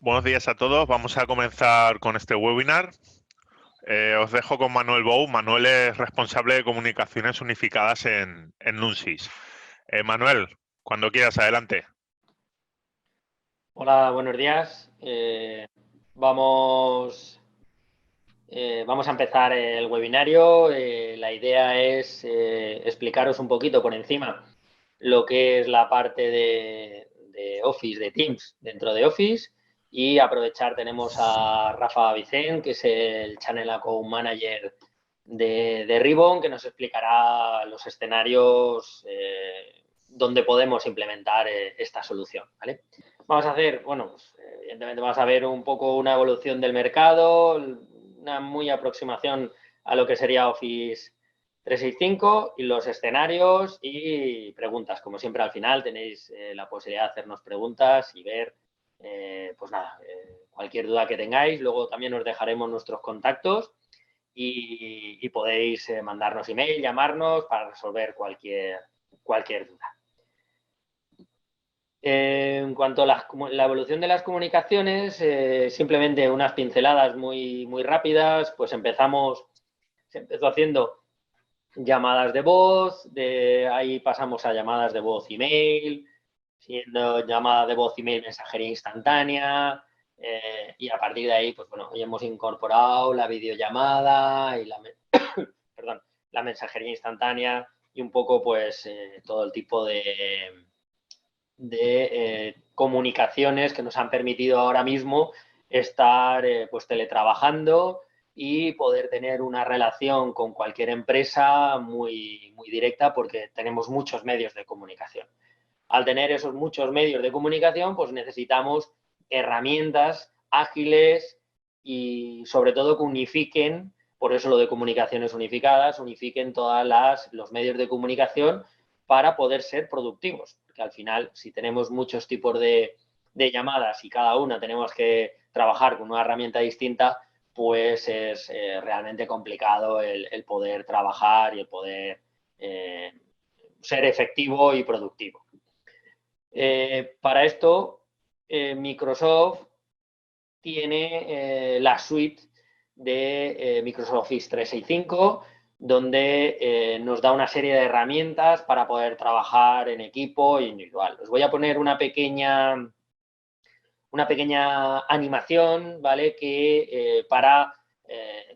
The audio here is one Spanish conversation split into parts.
Buenos días a todos. Vamos a comenzar con este webinar. Os dejo con Manuel Bou. Manuel es responsable de comunicaciones unificadas en Nunsys. Manuel, cuando quieras, adelante. Hola, buenos días. Vamos a empezar el webinario. La idea es explicaros un poquito por encima lo que es la parte de Office, de Teams dentro de Office, y aprovechar, tenemos a Rafa Vicent, que es el Channel Account Manager de Ribbon, que nos explicará los escenarios donde podemos implementar esta solución, ¿vale? Vamos a hacer, bueno, pues, evidentemente vamos a ver un poco una evolución del mercado, una muy aproximación a lo que sería Office 365 y los escenarios y preguntas. Como siempre, al final tenéis la posibilidad de hacernos preguntas y ver, pues nada, cualquier duda que tengáis. Luego también os dejaremos nuestros contactos y podéis mandarnos email, llamarnos para resolver cualquier duda. En cuanto a la evolución de las comunicaciones, simplemente unas pinceladas muy rápidas. Pues se empezó haciendo llamadas de voz, de ahí pasamos a llamadas de voz email, siendo llamada de voz email mensajería instantánea, y a partir de ahí, pues bueno, hoy hemos incorporado la videollamada y la mensajería instantánea y un poco pues todo el tipo de comunicaciones que nos han permitido ahora mismo estar pues teletrabajando y poder tener una relación con cualquier empresa muy directa, porque tenemos muchos medios de comunicación. Al tener esos muchos medios de comunicación, pues necesitamos herramientas ágiles y sobre todo que unifiquen, por eso lo de comunicaciones unificadas, unifiquen todos los medios de comunicación para poder ser productivos. Porque al final, si tenemos muchos tipos de llamadas y cada una tenemos que trabajar con una herramienta distinta, pues es realmente complicado el poder trabajar y el poder ser efectivo y productivo. Para esto, Microsoft tiene la suite de Microsoft Office 365, donde nos da una serie de herramientas para poder trabajar en equipo e individual. Os voy a poner una pequeña animación, ¿vale? Que para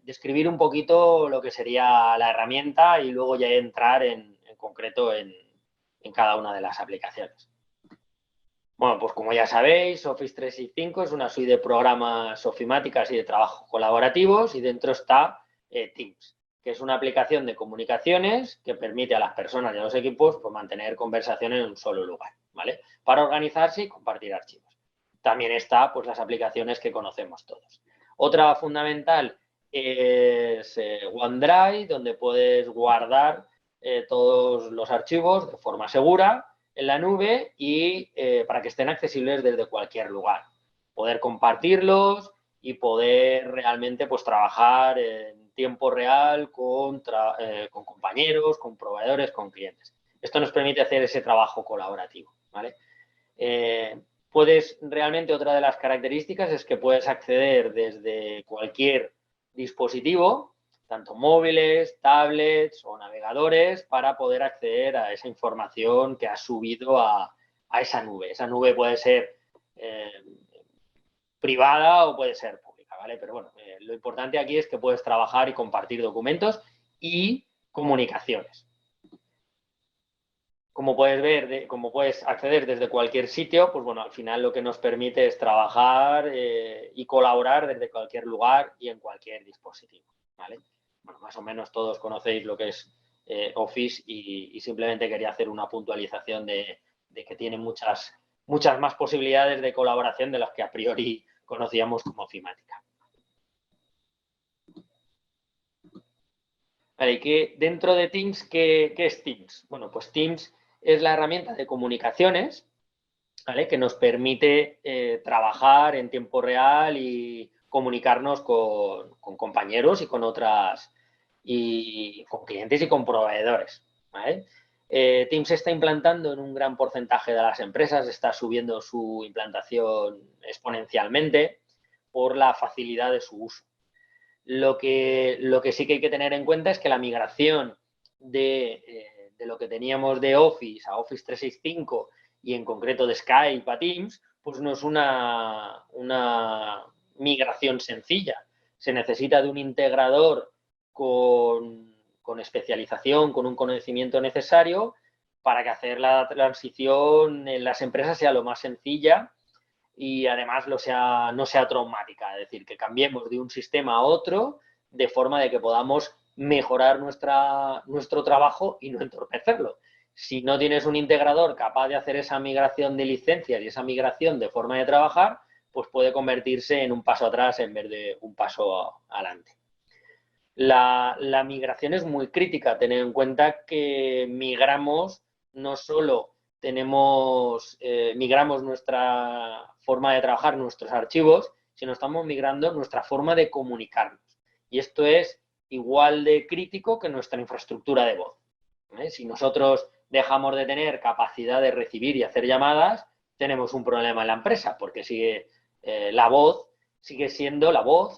describir un poquito lo que sería la herramienta y luego ya entrar en concreto en cada una de las aplicaciones. Bueno, pues como ya sabéis, Office 365 es una suite de programas ofimáticas y de trabajo colaborativos, y dentro está Teams, que es una aplicación de comunicaciones que permite a las personas y a los equipos pues, mantener conversaciones en un solo lugar, ¿vale? Para organizarse y compartir archivos. También está pues, las aplicaciones que conocemos todos. Otra fundamental es OneDrive, donde puedes guardar todos los archivos de forma segura en la nube y para que estén accesibles desde cualquier lugar. Poder compartirlos y poder realmente pues, trabajar en tiempo real con compañeros, con proveedores, con clientes. Esto nos permite hacer ese trabajo colaborativo, ¿vale? Realmente otra de las características es que puedes acceder desde cualquier dispositivo, tanto móviles, tablets o navegadores, para poder acceder a esa información que has subido a esa nube. Esa nube puede ser privada o puede ser pública, ¿vale? Pero bueno, lo importante aquí es que puedes trabajar y compartir documentos y comunicaciones. Como puedes ver, como puedes acceder desde cualquier sitio, pues bueno, al final lo que nos permite es trabajar y colaborar desde cualquier lugar y en cualquier dispositivo, ¿vale? Bueno, más o menos todos conocéis lo que es Office y simplemente quería hacer una puntualización de que tiene muchas más posibilidades de colaboración de las que a priori conocíamos como ofimática. Vale, que dentro de Teams, ¿qué es Teams? Bueno, pues Teams es la herramienta de comunicaciones, ¿vale? Que nos permite trabajar en tiempo real y comunicarnos con compañeros y con otras, y con clientes y con proveedores, ¿vale? Teams se está implantando en un gran porcentaje de las empresas, está subiendo su implantación exponencialmente por la facilidad de su uso. Lo que sí que hay que tener en cuenta es que la migración de lo que teníamos de Office a Office 365 y en concreto de Skype a Teams, pues no es una migración sencilla. Se necesita de un integrador con especialización, con un conocimiento necesario para que hacer la transición en las empresas sea lo más sencilla y además no sea traumática, es decir, que cambiemos de un sistema a otro de forma de que podamos mejorar nuestro trabajo y no entorpecerlo. Si no tienes un integrador capaz de hacer esa migración de licencias y esa migración de forma de trabajar, pues puede convertirse en un paso atrás en vez de un paso adelante. La migración es muy crítica, tener en cuenta que migramos no solo migramos nuestra forma de trabajar, nuestros archivos, sino estamos migrando nuestra forma de comunicarnos. Y esto es igual de crítico que nuestra infraestructura de voz. Si nosotros dejamos de tener capacidad de recibir y hacer llamadas, tenemos un problema en la empresa, porque sigue la voz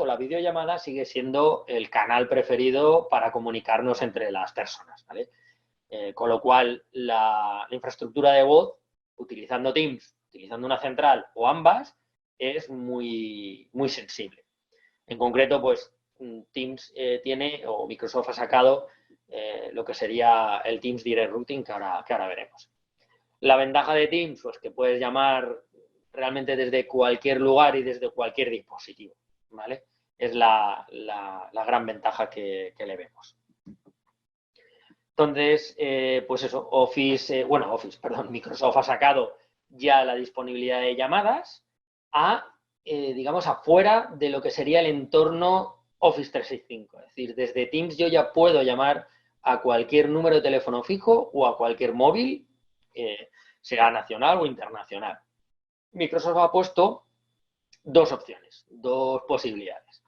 o la videollamada sigue siendo el canal preferido para comunicarnos entre las personas, ¿vale? Con lo cual, la infraestructura de voz, utilizando Teams, utilizando una central o ambas, es muy, muy sensible. En concreto, pues Teams o Microsoft ha sacado lo que sería el Teams Direct Routing que ahora veremos. La ventaja de Teams, pues que puedes llamar realmente desde cualquier lugar y desde cualquier dispositivo, ¿vale? Es la gran ventaja que le vemos. Entonces, pues eso, Microsoft ha sacado ya la disponibilidad de llamadas digamos, afuera de lo que sería el entorno Office 365. Es decir, desde Teams yo ya puedo llamar a cualquier número de teléfono fijo o a cualquier móvil, sea nacional o internacional. Microsoft ha puesto dos opciones, dos posibilidades.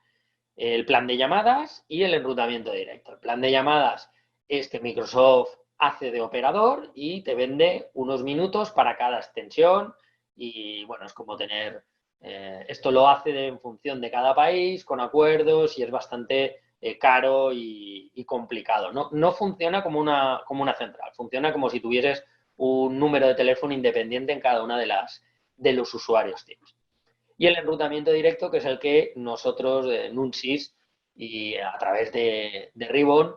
El plan de llamadas y el enrutamiento directo. El plan de llamadas es que Microsoft hace de operador y te vende unos minutos para cada extensión y bueno, es como tener... esto lo hace en función de cada país, con acuerdos y es bastante caro y complicado. No funciona como una central, funciona como si tuvieses un número de teléfono independiente en cada una de los usuarios Teams. Y el enrutamiento directo, que es el que nosotros, Nunsys, y a través de Ribbon,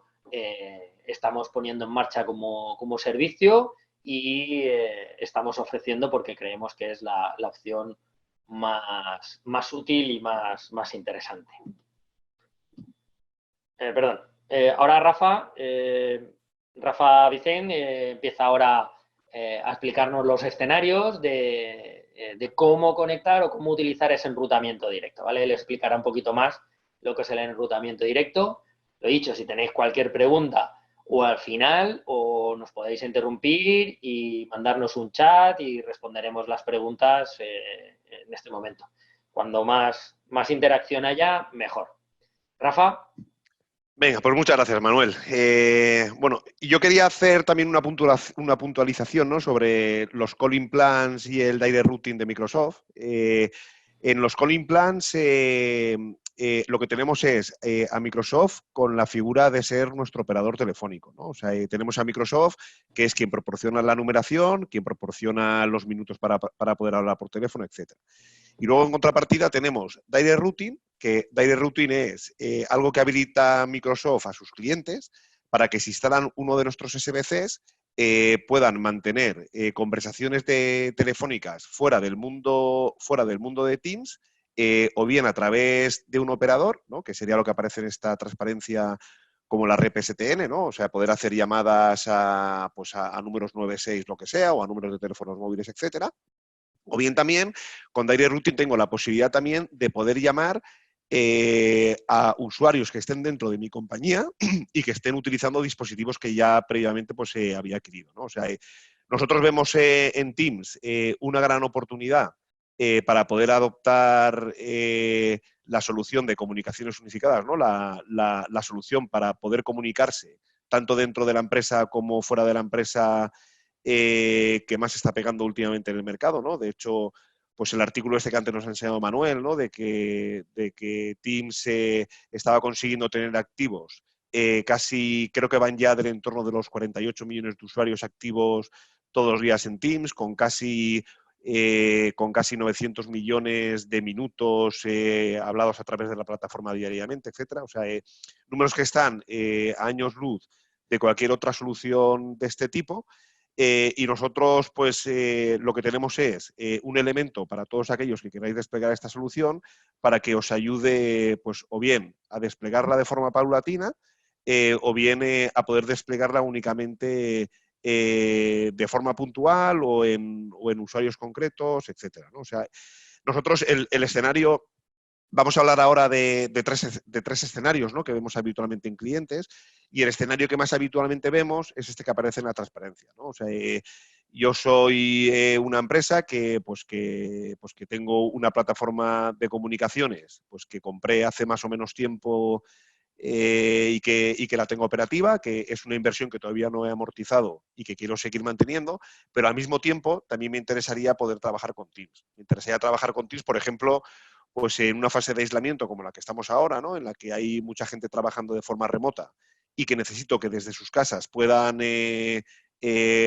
estamos poniendo en marcha como servicio y estamos ofreciendo porque creemos que es la opción más útil y más interesante. Perdón. Ahora Rafa Vicente empieza ahora a explicarnos los escenarios de cómo conectar o cómo utilizar ese enrutamiento directo, ¿vale? Él explicará un poquito más lo que es el enrutamiento directo. Lo he dicho, si tenéis cualquier pregunta o al final o nos podéis interrumpir y mandarnos un chat y responderemos las preguntas en este momento. Cuando más interacción haya, mejor. Rafa. Venga, pues muchas gracias, Manuel. Bueno, yo quería hacer también una puntualización, ¿no?, sobre los calling plans y el direct routing de Microsoft. En los calling plans lo que tenemos es a Microsoft con la figura de ser nuestro operador telefónico, ¿no? O sea, tenemos a Microsoft, que es quien proporciona la numeración, quien proporciona los minutos para poder hablar por teléfono, etcétera. Y luego, en contrapartida, tenemos Direct Routing, que Direct Routing es algo que habilita Microsoft a sus clientes para que si instalan uno de nuestros SBCs puedan mantener conversaciones telefónicas fuera del mundo de Teams o bien a través de un operador, ¿no?, que sería lo que aparece en esta transparencia como la red PSTN, ¿no? O sea, poder hacer llamadas a números 96, lo que sea, o a números de teléfonos móviles, etcétera. O bien también, con Direct Routing tengo la posibilidad también de poder llamar a usuarios que estén dentro de mi compañía y que estén utilizando dispositivos que ya previamente pues, había adquirido, ¿no? O sea, nosotros vemos en Teams una gran oportunidad para poder adoptar la solución de comunicaciones unificadas, ¿no? La solución para poder comunicarse tanto dentro de la empresa como fuera de la empresa, que más está pegando últimamente en el mercado, ¿no? De hecho, pues el artículo este que antes nos ha enseñado Manuel, ¿no? De que Teams estaba consiguiendo tener activos casi, creo que van ya del entorno de los 48 millones de usuarios activos todos los días en Teams, con casi 900 millones de minutos hablados a través de la plataforma diariamente, etcétera. O sea, números que están a años luz de cualquier otra solución de este tipo. Y nosotros, pues, lo que tenemos es un elemento para todos aquellos que queráis desplegar esta solución para que os ayude, pues, o bien a desplegarla de forma paulatina, o bien a poder desplegarla únicamente de forma puntual o en usuarios concretos, etcétera, ¿no? O sea, nosotros el escenario... Vamos a hablar ahora de tres escenarios, ¿no? Que vemos habitualmente en clientes, y el escenario que más habitualmente vemos es este que aparece en la transparencia, ¿no? O sea, yo soy una empresa que tengo una plataforma de comunicaciones pues que compré hace más o menos tiempo y que la tengo operativa, que es una inversión que todavía no he amortizado y que quiero seguir manteniendo, pero al mismo tiempo también me interesaría poder trabajar con Teams. Me interesaría trabajar con Teams, por ejemplo, pues en una fase de aislamiento como la que estamos ahora, ¿no? En la que hay mucha gente trabajando de forma remota y que necesito que desde sus casas puedan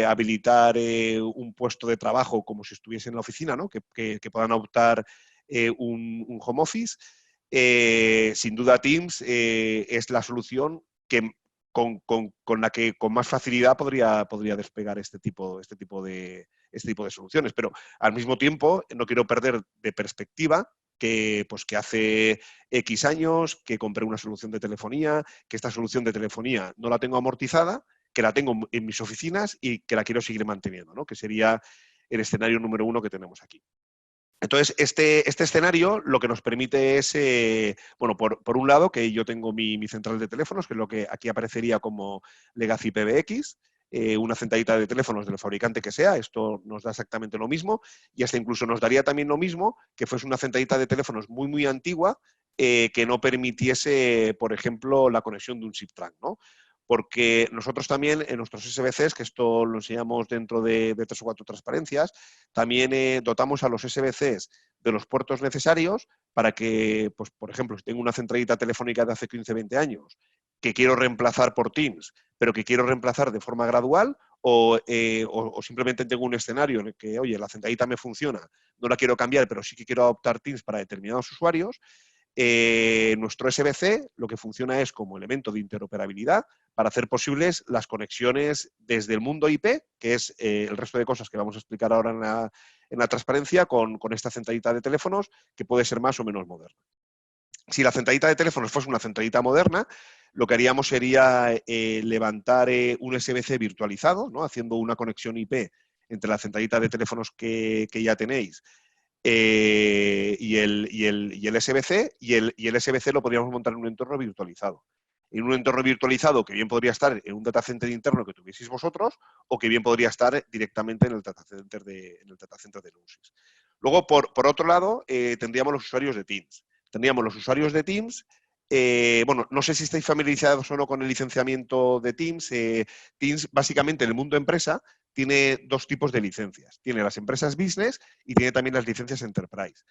habilitar un puesto de trabajo como si estuviese en la oficina, ¿no? Que puedan optar un home office. Sin duda Teams es la solución que con la que con más facilidad podría despegar este tipo de soluciones. Pero al mismo tiempo no quiero perder de perspectiva que hace X años que compré una solución de telefonía, que esta solución de telefonía no la tengo amortizada, que la tengo en mis oficinas y que la quiero seguir manteniendo, ¿no? Que sería el escenario número 1 que tenemos aquí. Entonces, este escenario lo que nos permite es, bueno, por un lado, que yo tengo mi central de teléfonos, que es lo que aquí aparecería como Legacy PBX, una centralita de teléfonos del fabricante que sea, esto nos da exactamente lo mismo, y hasta incluso nos daría también lo mismo que fuese una centralita de teléfonos muy, muy antigua, que no permitiese, por ejemplo, la conexión de un SIP trunk, ¿no? Porque nosotros también en nuestros SBCs, que esto lo enseñamos dentro de 3 o 4 transparencias, también dotamos a los SBCs de los puertos necesarios para que, pues, por ejemplo, si tengo una centralita telefónica de hace 15, 20 años que quiero reemplazar por Teams, pero que quiero reemplazar de forma gradual, o simplemente tengo un escenario en el que, oye, la centralita me funciona, no la quiero cambiar, pero sí que quiero adoptar Teams para determinados usuarios, nuestro SBC lo que funciona es como elemento de interoperabilidad para hacer posibles las conexiones desde el mundo IP, que es el resto de cosas que vamos a explicar ahora en la transparencia, con esta centralita de teléfonos que puede ser más o menos moderna. Si la centralita de teléfonos fuese una centralita moderna, lo que haríamos sería levantar un SBC virtualizado, ¿no? Haciendo una conexión IP entre la centralita de teléfonos que ya tenéis y el SBC, y el SBC lo podríamos montar en un entorno virtualizado. En un entorno virtualizado que bien podría estar en un data center interno que tuvieseis vosotros, o que bien podría estar directamente en el data center de Nunsys. Luego, por otro lado, tendríamos los usuarios de Teams. Tendríamos los usuarios de Teams. Bueno, no sé si estáis familiarizados o no con el licenciamiento de Teams. Teams, básicamente, en el mundo empresa, tiene 2 tipos de licencias. Tiene las empresas business y tiene también las licencias enterprise.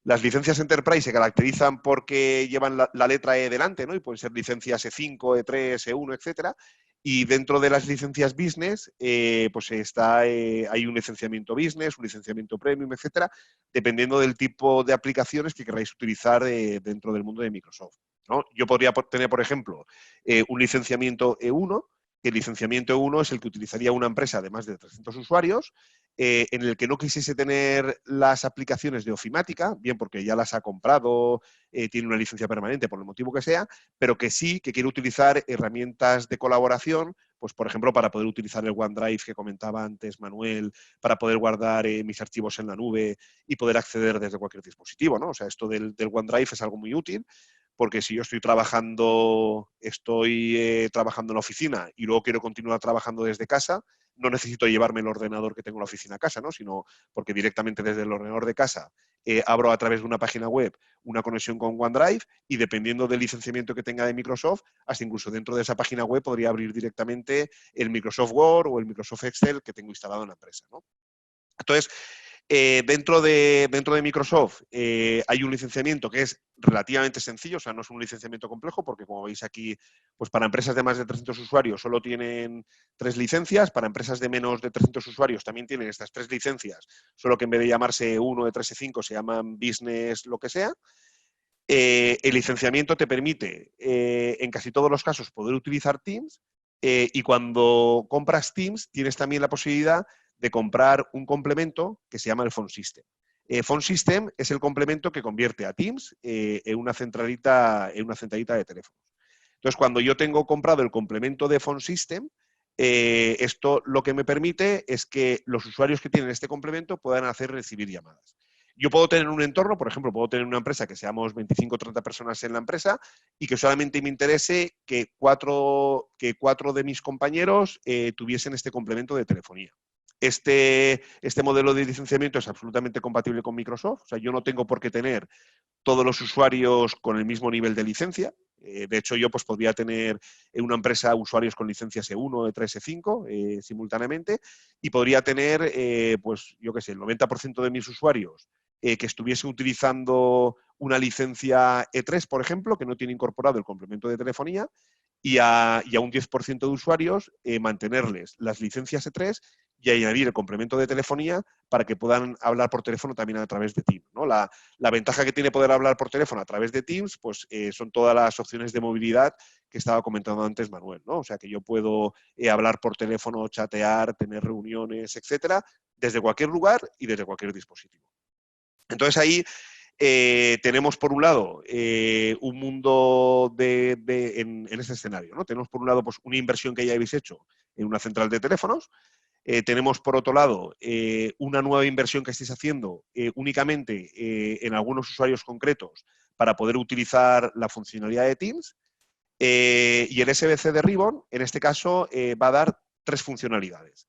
Las licencias enterprise se caracterizan porque llevan la letra E delante, ¿no? Y pueden ser licencias E5, E3, E1, etcétera. Y dentro de las licencias business, pues hay un licenciamiento business, un licenciamiento premium, etcétera, dependiendo del tipo de aplicaciones que queráis utilizar dentro del mundo de Microsoft, ¿no? Yo podría tener, por ejemplo, un licenciamiento E1, que el licenciamiento E1 es el que utilizaría una empresa de más de 300 usuarios, en el que no quisiese tener las aplicaciones de ofimática, bien porque ya las ha comprado, tiene una licencia permanente por el motivo que sea, pero que sí que quiere utilizar herramientas de colaboración, pues por ejemplo para poder utilizar el OneDrive que comentaba antes Manuel, para poder guardar mis archivos en la nube y poder acceder desde cualquier dispositivo, ¿no? O sea, esto del OneDrive es algo muy útil, porque si yo estoy trabajando en la oficina y luego quiero continuar trabajando desde casa, no necesito llevarme el ordenador que tengo en la oficina a casa, ¿no? Sino porque directamente desde el ordenador de casa abro a través de una página web una conexión con OneDrive y dependiendo del licenciamiento que tenga de Microsoft, hasta incluso dentro de esa página web podría abrir directamente el Microsoft Word o el Microsoft Excel que tengo instalado en la empresa, ¿no? Entonces, dentro de Microsoft hay un licenciamiento que es relativamente sencillo, o sea, no es un licenciamiento complejo, porque como veis aquí, pues para empresas de más de 300 usuarios solo tienen 3 licencias, para empresas de menos de 300 usuarios también tienen estas 3 licencias, solo que en vez de llamarse 1 de 3 y 5 se llaman business lo que sea. El licenciamiento te permite, en casi todos los casos, poder utilizar Teams y cuando compras Teams tienes también la posibilidad de comprar un complemento que se llama el Phone System. Phone System es el complemento que convierte a Teams en una centralita de teléfonos. Entonces, cuando yo tengo comprado el complemento de Phone System, esto lo que me permite es que los usuarios que tienen este complemento puedan recibir llamadas. Yo puedo tener un entorno, por ejemplo, puedo tener una empresa que seamos 25 o 30 personas en la empresa y que solamente me interese que cuatro de mis compañeros tuviesen este complemento de telefonía. Este modelo de licenciamiento es absolutamente compatible con Microsoft. O sea, yo no tengo por qué tener todos los usuarios con el mismo nivel de licencia. De hecho, yo pues, podría tener en una empresa usuarios con licencias E1, E3, E5 simultáneamente y podría tener, pues yo qué sé, el 90% de mis usuarios que estuviesen utilizando una licencia E3, por ejemplo, que no tiene incorporado el complemento de telefonía, y a un 10% de usuarios mantenerles las licencias E3 y añadir el complemento de telefonía para que puedan hablar por teléfono también a través de Teams, ¿no? La ventaja que tiene poder hablar por teléfono a través de Teams, pues son todas las opciones de movilidad que estaba comentando antes Manuel, ¿no? O sea, que yo puedo hablar por teléfono, chatear, tener reuniones, etcétera, desde cualquier lugar y desde cualquier dispositivo. Entonces ahí tenemos por un lado un mundo en este escenario, ¿no? Tenemos por un lado pues, una inversión que ya habéis hecho en una central de teléfonos. Tenemos por otro lado una nueva inversión que estáis haciendo únicamente en algunos usuarios concretos para poder utilizar la funcionalidad de Teams. Y el SBC de Ribbon, en este caso, va a dar 3 funcionalidades.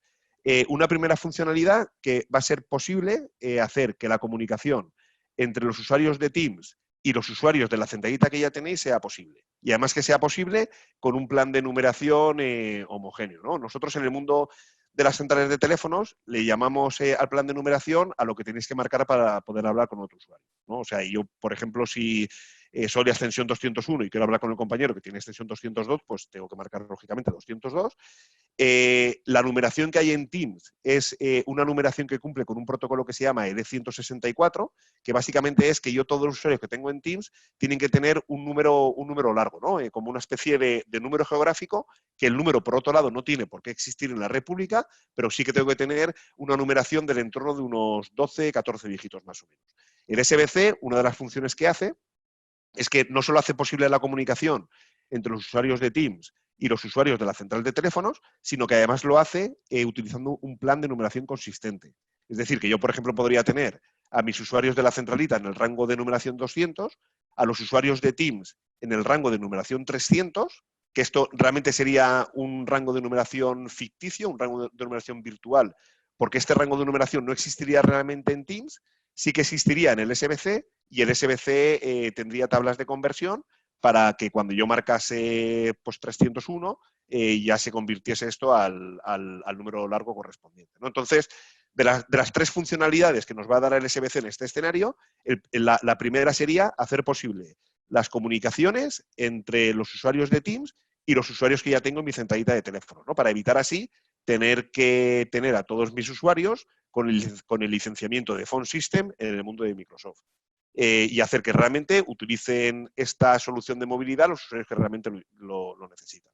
Una primera funcionalidad que va a ser posible hacer que la comunicación entre los usuarios de Teams y los usuarios de la centralita que ya tenéis sea posible. Y además que sea posible con un plan de numeración homogéneo, ¿no? Nosotros en el mundo de las centrales de teléfonos le llamamos al plan de numeración a lo que tenéis que marcar para poder hablar con otro usuario, ¿no? O sea, yo, por ejemplo, si soy de extensión 201 y quiero hablar con el compañero que tiene extensión 202, pues tengo que marcar lógicamente 202. La numeración que hay en Teams es una numeración que cumple con un protocolo que se llama ED164, que básicamente es que yo todos los usuarios que tengo en Teams tienen que tener un número largo, ¿no? Como una especie de número geográfico, que el número, por otro lado, no tiene por qué existir en la red pública, pero sí que tengo que tener una numeración del entorno de unos 12, 14 dígitos más o menos. El SBC, una de las funciones que hace, es que no solo hace posible la comunicación entre los usuarios de Teams y los usuarios de la central de teléfonos, sino que además lo hace utilizando un plan de numeración consistente. Es decir, que yo, por ejemplo, podría tener a mis usuarios de la centralita en el rango de numeración 200, a los usuarios de Teams en el rango de numeración 300, que esto realmente sería un rango de numeración ficticio, un rango de numeración virtual, porque este rango de numeración no existiría realmente en Teams, sí que existiría en el SBC y el SBC tendría tablas de conversión para que cuando yo marcase pues, 301 ya se convirtiese esto al número largo correspondiente, ¿no? Entonces, de las 3 funcionalidades que nos va a dar el SBC en este escenario, la primera sería hacer posible las comunicaciones entre los usuarios de Teams y los usuarios que ya tengo en mi centralita de teléfono, ¿no? Para evitar así tener que tener a todos mis usuarios con el licenciamiento de Phone System en el mundo de Microsoft. Y hacer que realmente utilicen esta solución de movilidad los usuarios que realmente lo necesitan.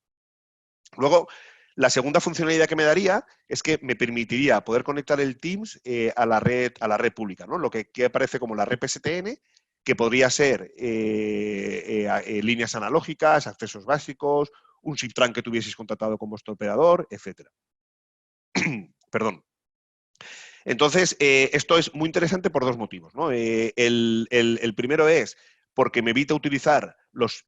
Luego, la segunda funcionalidad que me daría es que me permitiría poder conectar el Teams a la red pública, ¿no? Lo que aparece como la red PSTN, que podría ser líneas analógicas, accesos básicos, un SIP-TRAN que tuvieseis contratado con vuestro operador, etc. Perdón. Entonces, esto es muy interesante por 2 motivos, ¿no? El primero es porque me evita utilizar los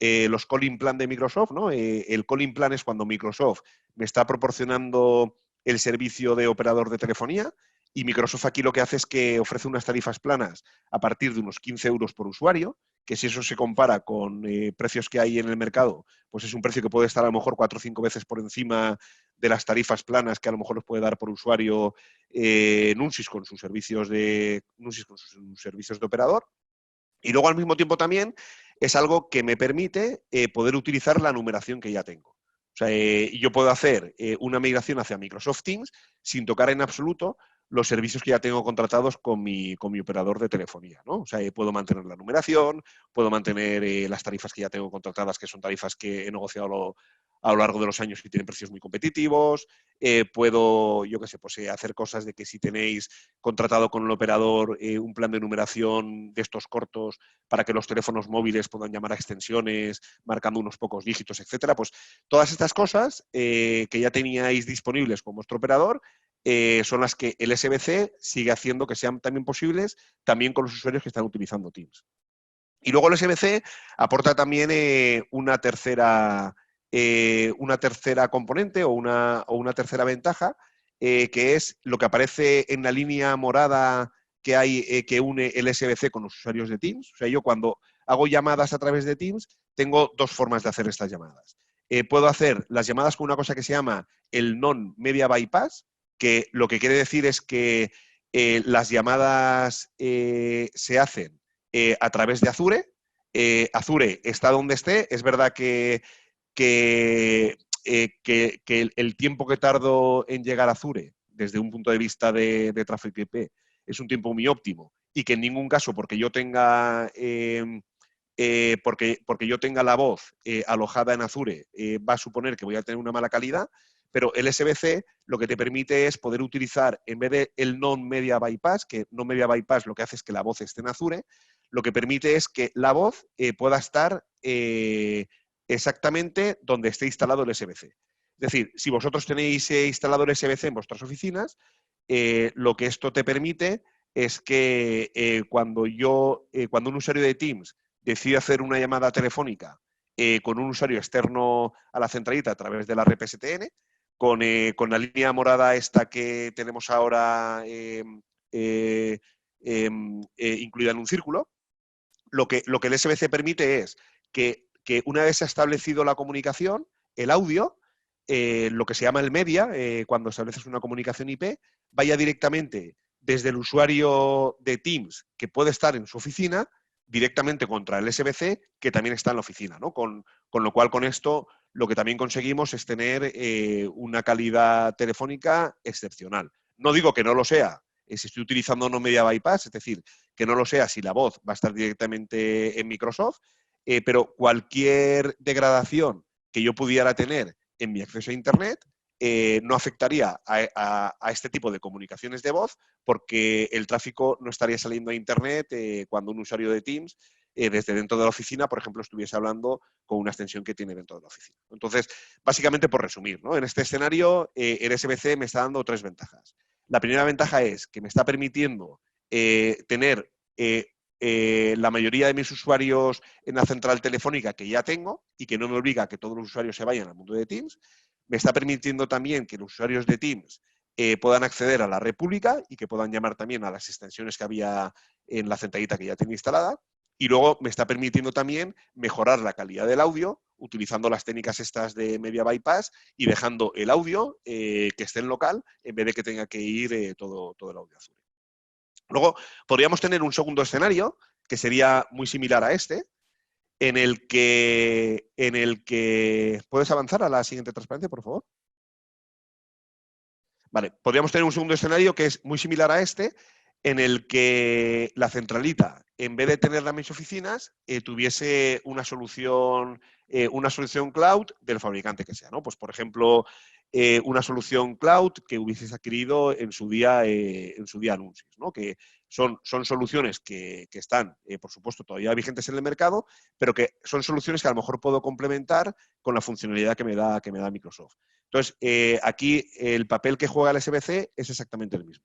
calling plan de Microsoft, ¿no? El calling plan es cuando Microsoft me está proporcionando el servicio de operador de telefonía, y Microsoft aquí lo que hace es que ofrece unas tarifas planas a partir de unos 15 euros por usuario, que si eso se compara con precios que hay en el mercado, pues es un precio que puede estar a lo mejor 4 o 5 veces por encima de las tarifas planas que a lo mejor los puede dar por usuario Nunsys con sus servicios de operador. Y luego al mismo tiempo también es algo que me permite poder utilizar la numeración que ya tengo. O sea, yo puedo hacer una migración hacia Microsoft Teams sin tocar en absoluto los servicios que ya tengo contratados con mi operador de telefonía, ¿no? O sea, puedo mantener la numeración, puedo mantener las tarifas que ya tengo contratadas, que son tarifas que he negociado a lo largo de los años y tienen precios muy competitivos. Puedo, yo qué sé, pues hacer cosas de que si tenéis contratado con el operador un plan de numeración de estos cortos para que los teléfonos móviles puedan llamar a extensiones marcando unos pocos dígitos, etcétera, pues todas estas cosas que ya teníais disponibles con vuestro operador son las que el SBC sigue haciendo que sean también posibles también con los usuarios que están utilizando Teams. Y luego el SBC aporta también una tercera componente o una tercera ventaja, que es lo que aparece en la línea morada que hay que une el SBC con los usuarios de Teams. O sea, yo cuando hago llamadas a través de Teams, tengo dos formas de hacer estas llamadas. Puedo hacer las llamadas con una cosa que se llama el non-media bypass, que lo que quiere decir es que las llamadas se hacen a través de Azure. Azure está donde esté. Es verdad que el tiempo que tardo en llegar a Azure desde un punto de vista de tráfico IP es un tiempo muy óptimo y que en ningún caso porque yo tenga yo tenga la voz alojada en Azure va a suponer que voy a tener una mala calidad, pero el SBC lo que te permite es poder utilizar, en vez de el non-media bypass, que non-media bypass lo que hace es que la voz esté en Azure, lo que permite es que la voz pueda estar exactamente donde esté instalado el SBC. Es decir, si vosotros tenéis instalado el SBC en vuestras oficinas, lo que esto te permite es que cuando un usuario de Teams decide hacer una llamada telefónica con un usuario externo a la centralita a través de la red PSTN, con la línea morada esta que tenemos ahora incluida en un círculo, lo que el SBC permite es que una vez se ha establecido la comunicación, el audio, lo que se llama el media, cuando estableces una comunicación IP, vaya directamente desde el usuario de Teams, que puede estar en su oficina, directamente contra el SBC, que también está en la oficina, ¿no? Con lo cual, con esto, lo que también conseguimos es tener una calidad telefónica excepcional. No digo que no lo sea, si estoy utilizando no media bypass, es decir, que no lo sea si la voz va a estar directamente en Microsoft, pero cualquier degradación que yo pudiera tener en mi acceso a Internet no afectaría a este tipo de comunicaciones de voz porque el tráfico no estaría saliendo a Internet cuando un usuario de Teams desde dentro de la oficina, por ejemplo, estuviese hablando con una extensión que tiene dentro de la oficina. Entonces, básicamente por resumir, ¿no? En este escenario, el SBC me está dando tres ventajas. La primera ventaja es que me está permitiendo tener la mayoría de mis usuarios en la central telefónica que ya tengo y que no me obliga a que todos los usuarios se vayan al mundo de Teams. Me está permitiendo también que los usuarios de Teams puedan acceder a la red pública y que puedan llamar también a las extensiones que había en la centralita que ya tenía instalada. Y luego me está permitiendo también mejorar la calidad del audio utilizando las técnicas estas de media bypass y dejando el audio que esté en local en vez de que tenga que ir todo el audio azul. Luego podríamos tener un segundo escenario que sería muy similar a este, en el que ¿puedes avanzar a la siguiente transparencia, por favor? Vale, podríamos tener un segundo escenario que es muy similar a este, en el que la centralita, en vez de tenerla en mis oficinas, tuviese una solución cloud del fabricante que sea, ¿no? Pues, por ejemplo, una solución cloud que hubieses adquirido en su día Nunsys, ¿no? Que son soluciones que están, por supuesto, todavía vigentes en el mercado, pero que son soluciones que a lo mejor puedo complementar con la funcionalidad que me da Microsoft. Entonces, aquí el papel que juega el SBC es exactamente el mismo.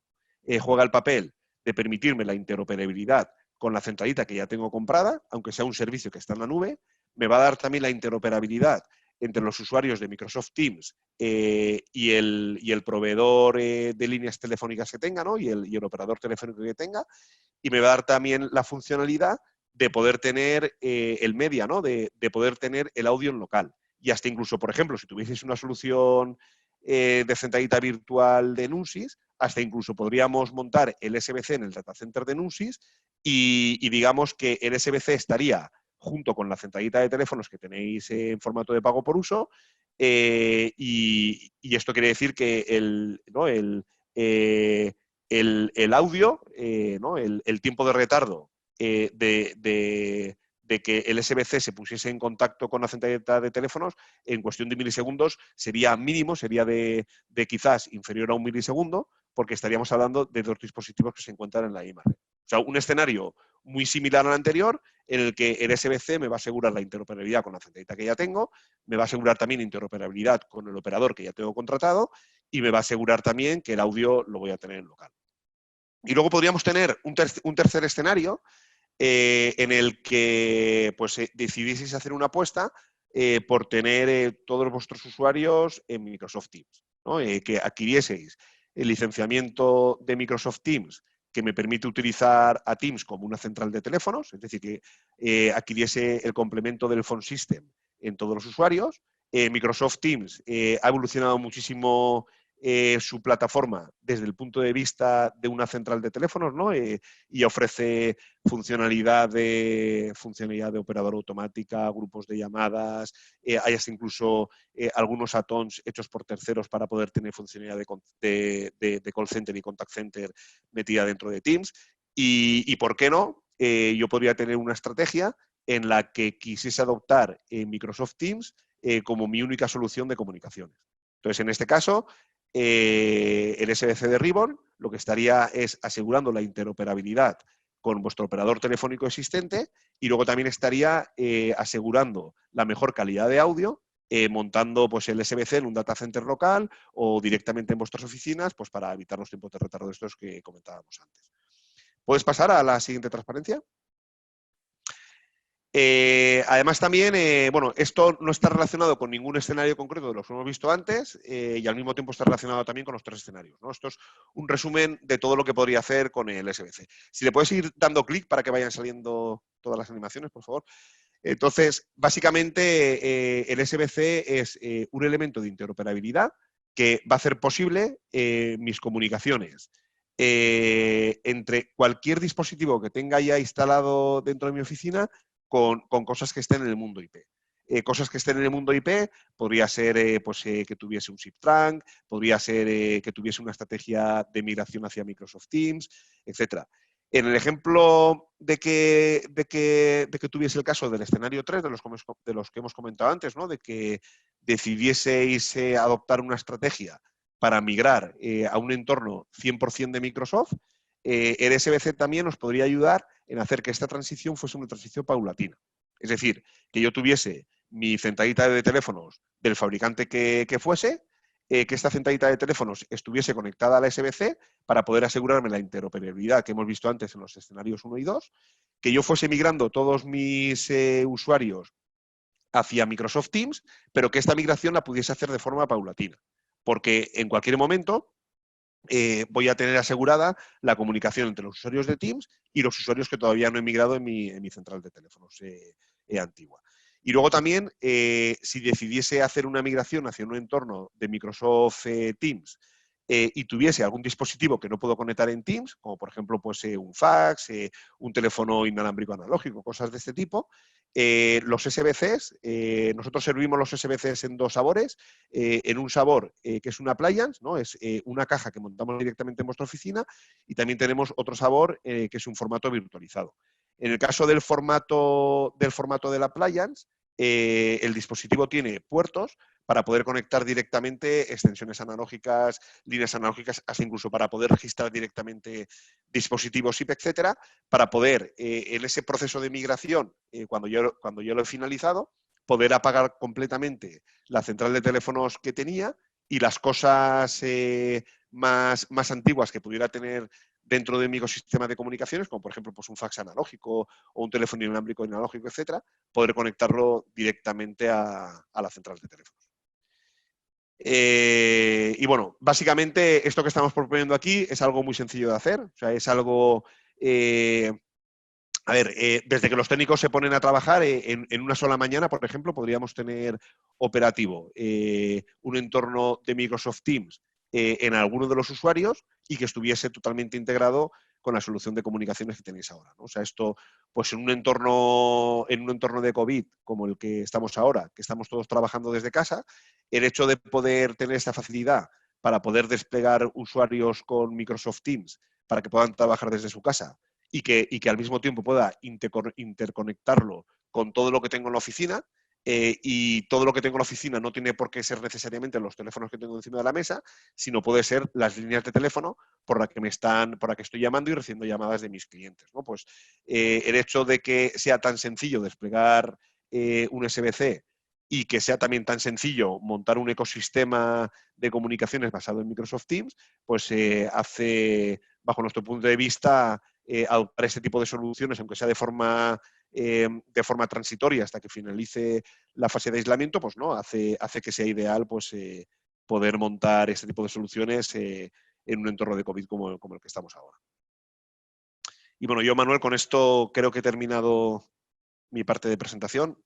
Juega el papel de permitirme la interoperabilidad con la centralita que ya tengo comprada, aunque sea un servicio que está en la nube. Me va a dar también la interoperabilidad entre los usuarios de Microsoft Teams y el proveedor de líneas telefónicas que tenga, ¿no? y el operador telefónico que tenga, y me va a dar también la funcionalidad de poder tener el media, ¿no? de poder tener el audio en local. Y hasta incluso, por ejemplo, si tuvieseis una solución de centralita virtual de Nunsys, hasta incluso podríamos montar el SBC en el data center de Nunsys y digamos que el SBC estaría junto con la centralita de teléfonos que tenéis en formato de pago por uso y esto quiere decir que el audio, ¿no? el tiempo de retardo de que el SBC se pusiese en contacto con la centralita de teléfonos en cuestión de milisegundos sería mínimo, sería de quizás inferior a un milisegundo, porque estaríamos hablando de dos dispositivos que se encuentran en la misma red. O sea, un escenario muy similar al anterior, en el que el SBC me va a asegurar la interoperabilidad con la centralita que ya tengo, me va a asegurar también interoperabilidad con el operador que ya tengo contratado y me va a asegurar también que el audio lo voy a tener en local. Y luego podríamos tener un tercer escenario en el que pues, decidieseis hacer una apuesta por tener todos vuestros usuarios en Microsoft Teams, ¿no? Que adquirieseis el licenciamiento de Microsoft Teams que me permite utilizar a Teams como una central de teléfonos, es decir, que adquiriese el complemento del phone system en todos los usuarios. Microsoft Teams ha evolucionado muchísimo su plataforma desde el punto de vista de una central de teléfonos, ¿no? Y ofrece funcionalidad de operador automática, grupos de llamadas, hay hasta incluso algunos add-ons hechos por terceros para poder tener funcionalidad de call center y contact center metida dentro de Teams. Y ¿por qué no? Yo podría tener una estrategia en la que quisiese adoptar Microsoft Teams como mi única solución de comunicaciones. Entonces, en este caso, el SBC de Ribbon lo que estaría es asegurando la interoperabilidad con vuestro operador telefónico existente y luego también estaría asegurando la mejor calidad de audio montando pues, el SBC en un data center local o directamente en vuestras oficinas pues, para evitar los tiempos de retardo de estos que comentábamos antes. ¿Puedes pasar a la siguiente transparencia? Además también, bueno, esto no está relacionado con ningún escenario concreto de los que hemos visto antes y al mismo tiempo está relacionado también con los tres escenarios, ¿no? Esto es un resumen de todo lo que podría hacer con el SBC. Si le puedes ir dando clic para que vayan saliendo todas las animaciones, por favor. Entonces, básicamente, el SBC es un elemento de interoperabilidad que va a hacer posible mis comunicaciones entre cualquier dispositivo que tenga ya instalado dentro de mi oficina con cosas que estén en el mundo IP. Cosas que estén en el mundo IP podría ser pues, que tuviese un SIP trunk, podría ser que tuviese una estrategia de migración hacia Microsoft Teams, etc. En el ejemplo de que tuviese el caso del escenario 3, de los que hemos comentado antes, ¿no? De que decidieseis adoptar una estrategia para migrar a un entorno 100% de Microsoft, el SBC también nos podría ayudar en hacer que esta transición fuese una transición paulatina. Es decir, que yo tuviese mi centralita de teléfonos del fabricante que fuese, que esta centralita de teléfonos estuviese conectada a la SBC para poder asegurarme la interoperabilidad que hemos visto antes en los escenarios 1 y 2, que yo fuese migrando todos mis usuarios hacia Microsoft Teams, pero que esta migración la pudiese hacer de forma paulatina. Porque en cualquier momento voy a tener asegurada la comunicación entre los usuarios de Teams y los usuarios que todavía no he migrado en mi central de teléfonos antigua. Y luego también, si decidiese hacer una migración hacia un entorno de Microsoft Teams y tuviese algún dispositivo que no puedo conectar en Teams, como por ejemplo pues, un fax, un teléfono inalámbrico analógico, cosas de este tipo, los SBCs, nosotros servimos los SBCs en dos sabores. En un sabor que es una appliance, ¿no? Es una caja que montamos directamente en vuestra oficina, y también tenemos otro sabor que es un formato virtualizado. En el caso del formato de la appliance, el dispositivo tiene puertos para poder conectar directamente extensiones analógicas, líneas analógicas, hasta incluso para poder registrar directamente dispositivos IP, etcétera, para poder, en ese proceso de migración, cuando yo lo he finalizado, poder apagar completamente la central de teléfonos que tenía y las cosas más antiguas que pudiera tener dentro de mi ecosistema de comunicaciones, como por ejemplo pues un fax analógico o un teléfono inalámbrico analógico, etcétera, poder conectarlo directamente a la central de teléfonos. Y bueno, básicamente esto que estamos proponiendo aquí es algo muy sencillo de hacer, o sea, es algo... desde que los técnicos se ponen a trabajar, en una sola mañana, por ejemplo, podríamos tener operativo un entorno de Microsoft Teams en alguno de los usuarios y que estuviese totalmente integrado con la solución de comunicaciones que tenéis ahora, ¿no? O sea, esto, pues en un entorno de COVID como el que estamos ahora, que estamos todos trabajando desde casa, el hecho de poder tener esta facilidad para poder desplegar usuarios con Microsoft Teams para que puedan trabajar desde su casa y que al mismo tiempo pueda interconectarlo con todo lo que tengo en la oficina, y todo lo que tengo en la oficina no tiene por qué ser necesariamente los teléfonos que tengo encima de la mesa, sino puede ser las líneas de teléfono por las que estoy llamando y recibiendo llamadas de mis clientes, ¿no? Pues el hecho de que sea tan sencillo desplegar un SBC y que sea también tan sencillo montar un ecosistema de comunicaciones basado en Microsoft Teams, pues hace, bajo nuestro punto de vista, adoptar este tipo de soluciones, aunque sea de forma transitoria hasta que finalice la fase de aislamiento, pues no, hace que sea ideal pues, poder montar este tipo de soluciones en un entorno de COVID como el que estamos ahora. Y bueno, yo, Manuel, con esto creo que he terminado mi parte de presentación.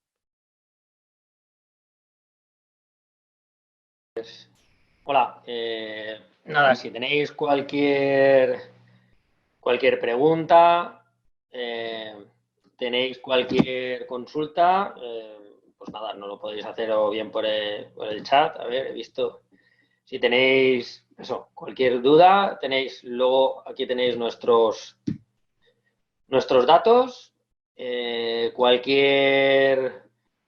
Hola, nada, si tenéis cualquier pregunta, tenéis cualquier consulta, pues nada, no lo podéis hacer o bien por el chat. A ver, he visto. Si tenéis eso, cualquier duda, luego aquí tenéis nuestros datos. Cualquier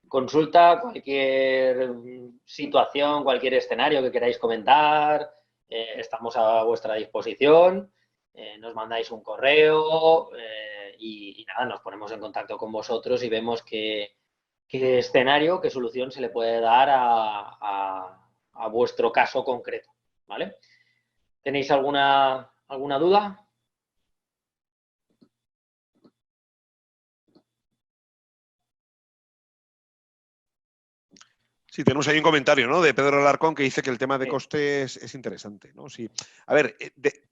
consulta, cualquier situación, cualquier escenario que queráis comentar, estamos a vuestra disposición. Nos mandáis un correo y nada, nos ponemos en contacto con vosotros y vemos qué escenario, qué solución se le puede dar a vuestro caso concreto, ¿vale? ¿Tenéis alguna duda? Sí, tenemos ahí un comentario, ¿no?, de Pedro Alarcón, que dice que el tema de costes es interesante, ¿no? Sí. A ver,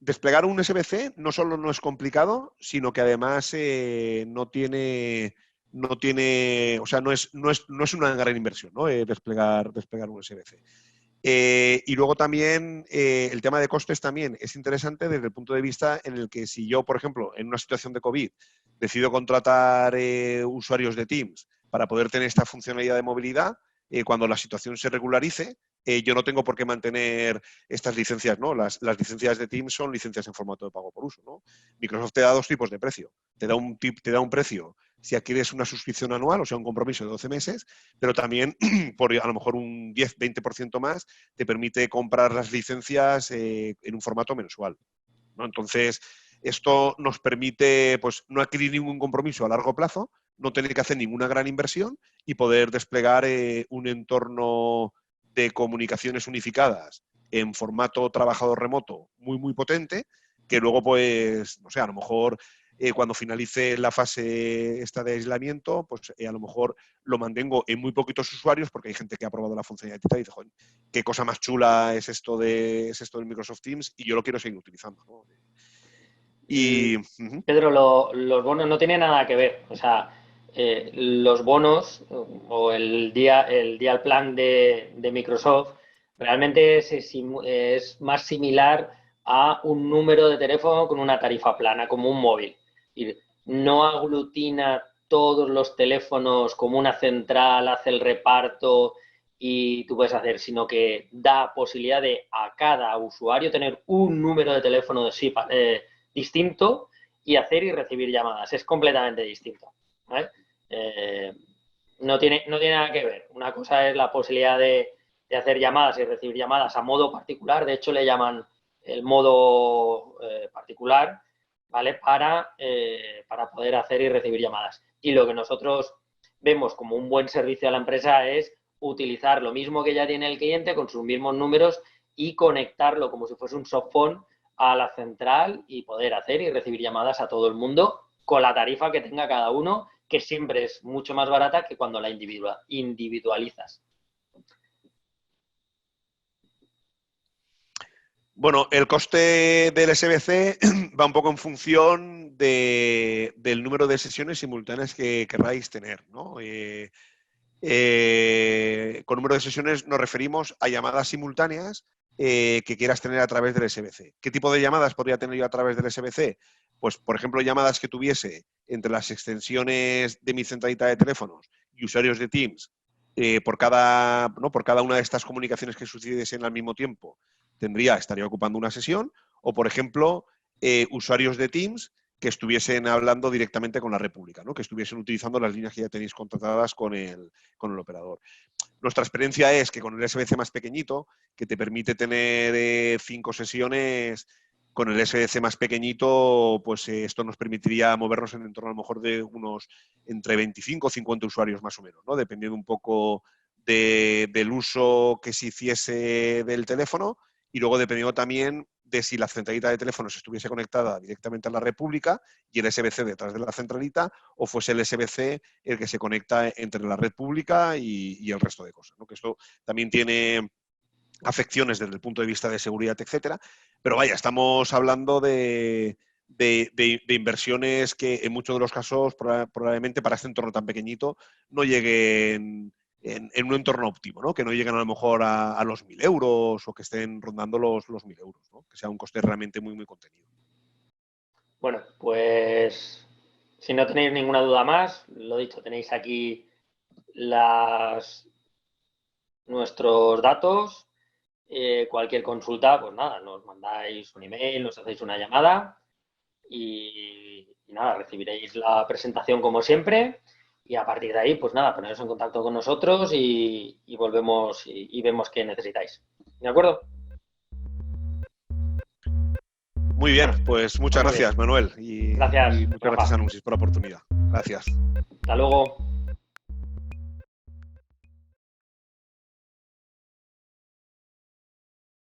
desplegar un SBC no solo no es complicado, sino que además no tiene, o sea, no es una gran inversión, ¿no? Desplegar un SBC. Y luego también el tema de costes también es interesante desde el punto de vista en el que si yo, por ejemplo, en una situación de COVID decido contratar usuarios de Teams para poder tener esta funcionalidad de movilidad, cuando la situación se regularice, yo no tengo por qué mantener estas licencias, ¿no? Las licencias de Teams son licencias en formato de pago por uso, ¿no? Microsoft te da dos tipos de precio. Te da un precio si adquieres una suscripción anual, o sea, un compromiso de 12 meses, pero también por a lo mejor un 10-20% más te permite comprar las licencias en un formato mensual, ¿no? Entonces, esto nos permite pues, no adquirir ningún compromiso a largo plazo, no tener que hacer ninguna gran inversión y poder desplegar un entorno de comunicaciones unificadas en formato trabajador remoto muy, muy potente, que luego, pues, no sé, a lo mejor cuando finalice la fase esta de aislamiento, pues a lo mejor lo mantengo en muy poquitos usuarios, porque hay gente que ha probado la funcionalidad y dice, joder, qué cosa más chula es esto del Microsoft Teams y yo lo quiero seguir utilizando, ¿no? Y Pedro, los bonos no tienen nada que ver. O sea, los bonos o el Dial Plan de Microsoft realmente es más similar a un número de teléfono con una tarifa plana, como un móvil. Y no aglutina todos los teléfonos como una central, hace el reparto y tú puedes hacer, sino que da posibilidad de a cada usuario tener un número de teléfono distinto y hacer y recibir llamadas. Es completamente distinto, ¿vale? No tiene nada que ver. Una cosa es la posibilidad de hacer llamadas y recibir llamadas a modo particular. De hecho, le llaman el modo particular, ¿vale? Para poder hacer y recibir llamadas. Y lo que nosotros vemos como un buen servicio a la empresa es utilizar lo mismo que ya tiene el cliente con sus mismos números y conectarlo como si fuese un softphone a la central y poder hacer y recibir llamadas a todo el mundo con la tarifa que tenga cada uno, que siempre es mucho más barata que cuando la individualizas. Bueno, el coste del SBC va un poco en función del número de sesiones simultáneas que querráis tener, ¿no? Con número de sesiones nos referimos a llamadas simultáneas que quieras tener a través del SBC. ¿Qué tipo de llamadas podría tener yo a través del SBC? Pues, por ejemplo, llamadas que tuviese entre las extensiones de mi centralita de teléfonos y usuarios de Teams por cada una de estas comunicaciones que sucediesen al mismo tiempo, estaría ocupando una sesión. O, por ejemplo, usuarios de Teams que estuviesen hablando directamente con la red pública, ¿no? Que estuviesen utilizando las líneas que ya tenéis contratadas con el operador. Nuestra experiencia es que con el SBC más pequeñito, que te permite tener 5 sesiones, con el SBC más pequeñito, pues esto nos permitiría movernos en torno a lo mejor de unos entre 25 o 50 usuarios más o menos, ¿no? Dependiendo un poco del uso que se hiciese del teléfono y luego dependiendo también de si la centralita de teléfonos estuviese conectada directamente a la red pública y el SBC detrás de la centralita, o fuese el SBC el que se conecta entre la red pública y el resto de cosas, ¿no? Que esto también tiene afecciones desde el punto de vista de seguridad, etcétera. Pero vaya, estamos hablando de inversiones que en muchos de los casos probablemente para este entorno tan pequeñito no lleguen en un entorno óptimo, ¿no? Que no lleguen a lo mejor a los 1.000 euros o que estén rondando los 1.000 euros, ¿no? Que sea un coste realmente muy, muy contenido. Bueno, pues si no tenéis ninguna duda más, lo dicho, tenéis aquí nuestros datos. Cualquier consulta, pues nada, nos mandáis un email, nos hacéis una llamada y nada, recibiréis la presentación como siempre. Y a partir de ahí, pues nada, poneros en contacto con nosotros y volvemos y vemos qué necesitáis. ¿De acuerdo? Muy bien, pues muchas gracias, Manuel. Gracias, y muchas gracias a Nunsis por la oportunidad. Gracias. Hasta luego.